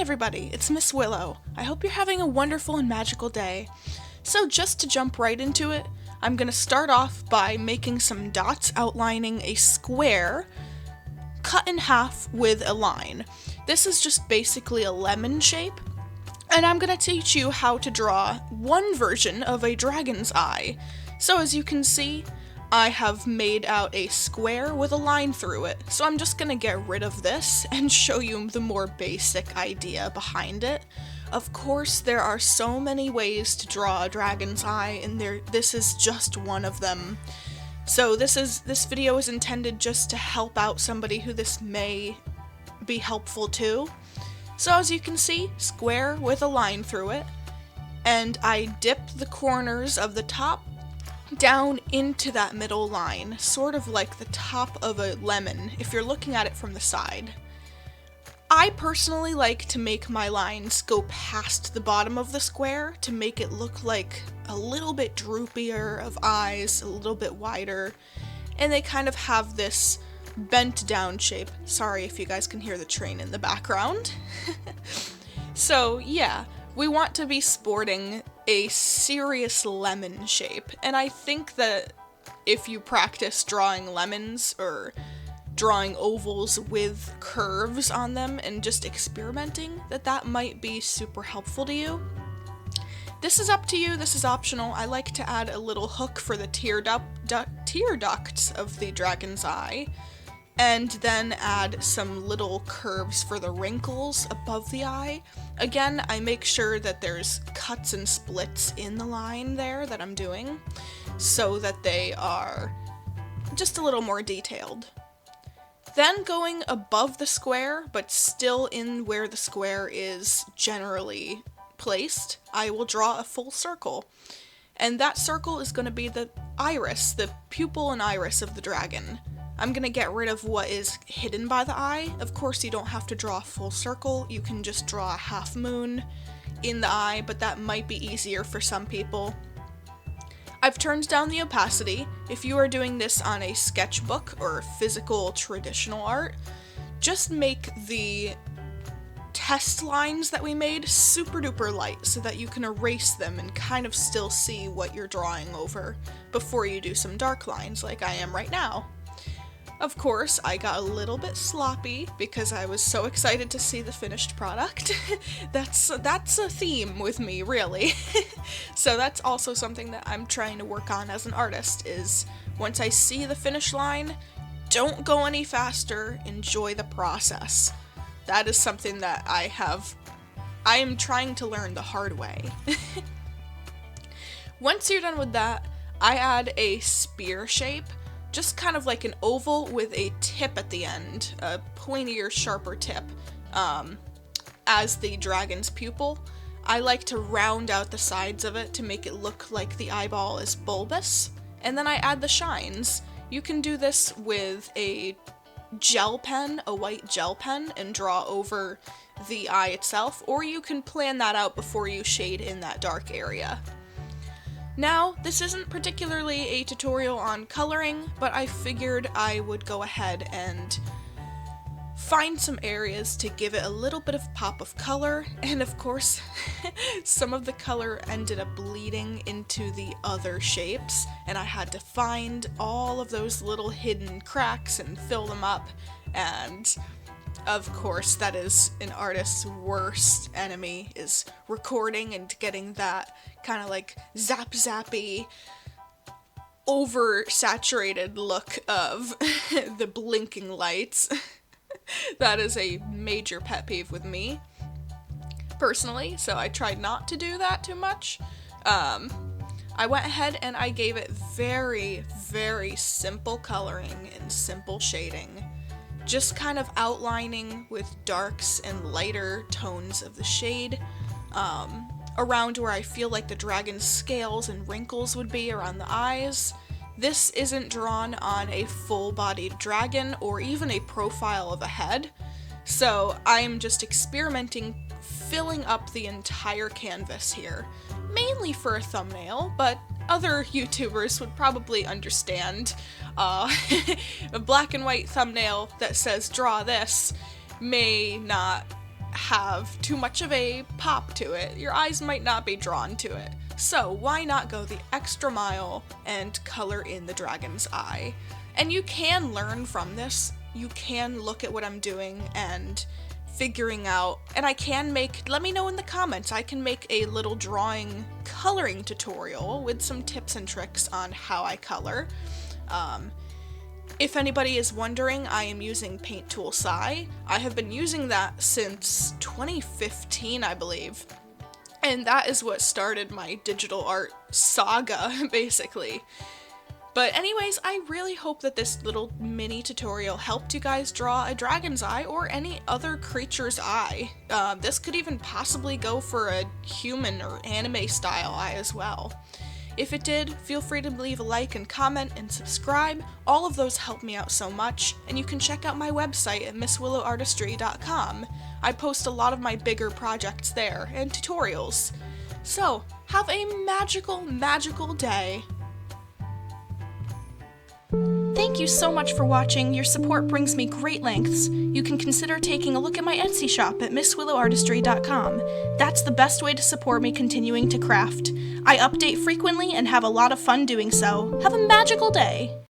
everybody, it's Miss Willow. I hope you're having a wonderful and magical day. So just to jump right into it, I'm going to start off by making some dots outlining a square cut in half with a line. This is just basically a lemon shape, and I'm going to teach you how to draw one version of a dragon's eye. So as you can see, I have made out a square with a line through it, so I'm just gonna get rid of this and show you the more basic idea behind it. Of course, there are so many ways to draw a dragon's eye, and this is just one of them. So this video is intended just to help out somebody who this may be helpful to. So as you can see, square with a line through it, and I dip the corners of the top down into that middle line, sort of like the top of a lemon if you're looking at it from the side. I personally like to make my lines go past the bottom of the square to make it look like a little bit droopier of eyes, a little bit wider, and they kind of have this bent down shape. Sorry if you guys can hear the train in the background. So yeah, we want to be sporting a serious lemon shape, and I think that if you practice drawing lemons or drawing ovals with curves on them and just experimenting, that might be super helpful to you. This is up to you, this is optional. I like to add a little hook for the tear ducts of the dragon's eye, and then add some little curves for the wrinkles above the eye. Again, I make sure that there's cuts and splits in the line there that I'm doing, so that they are just a little more detailed. Then going above the square, but still in where the square is generally placed, I will draw a full circle. And that circle is going to be the iris, the pupil and iris of the dragon. I'm going to get rid of what is hidden by the eye. Of course, you don't have to draw a full circle. You can just draw a half moon in the eye, but that might be easier for some people. I've turned down the opacity. If you are doing this on a sketchbook or physical traditional art, just make the test lines that we made super duper light so that you can erase them and kind of still see what you're drawing over before you do some dark lines like I am right now. Of course, I got a little bit sloppy because I was so excited to see the finished product. That's a theme with me, really. So that's also something that I'm trying to work on as an artist, is once I see the finish line, don't go any faster, enjoy the process. That is something that I am trying to learn the hard way. Once you're done with that, I add a spear shape. Just kind of like an oval with a tip at the end, a pointier, sharper tip, as the dragon's pupil. I like to round out the sides of it to make it look like the eyeball is bulbous, and then I add the shines. You can do this with a gel pen, a white gel pen, and draw over the eye itself, or you can plan that out before you shade in that dark area. Now, this isn't particularly a tutorial on coloring, but I figured I would go ahead and find some areas to give it a little bit of pop of color, and of course, some of the color ended up bleeding into the other shapes, and I had to find all of those little hidden cracks and fill them up, and of course, that is an artist's worst enemy, is recording and getting that kind of like zappy, oversaturated look of the blinking lights. That is a major pet peeve with me, personally, so I tried not to do that too much. I went ahead and I gave it very, very simple coloring and simple shading. Just kind of outlining with darks and lighter tones of the shade, around where I feel like the dragon's scales and wrinkles would be around the eyes. This isn't drawn on a full-bodied dragon or even a profile of a head, so I'm just experimenting, filling up the entire canvas here, mainly for a thumbnail, but other YouTubers would probably understand. A black and white thumbnail that says draw this may not have too much of a pop to it. Your eyes might not be drawn to it. So why not go the extra mile and color in the dragon's eye? And you can learn from this. You can look at what I'm doing and figuring out, and I can make, let me know in the comments, I can make a little drawing coloring tutorial with some tips and tricks on how I color. If anybody is wondering, I am using Paint Tool Sai. I have been using that since 2015, I believe. And that is what started my digital art saga, basically. But anyways, I really hope that this little mini tutorial helped you guys draw a dragon's eye or any other creature's eye. This could even possibly go for a human or anime style eye as well. If it did, feel free to leave a like and comment and subscribe. All of those help me out so much, and you can check out my website at misswillowartistry.com. I post a lot of my bigger projects there and tutorials. So, have a magical, magical day. Thank you so much for watching. Your support brings me great lengths. You can consider taking a look at my Etsy shop at misswillowartistry.com. That's the best way to support me continuing to craft. I update frequently and have a lot of fun doing so. Have a magical day!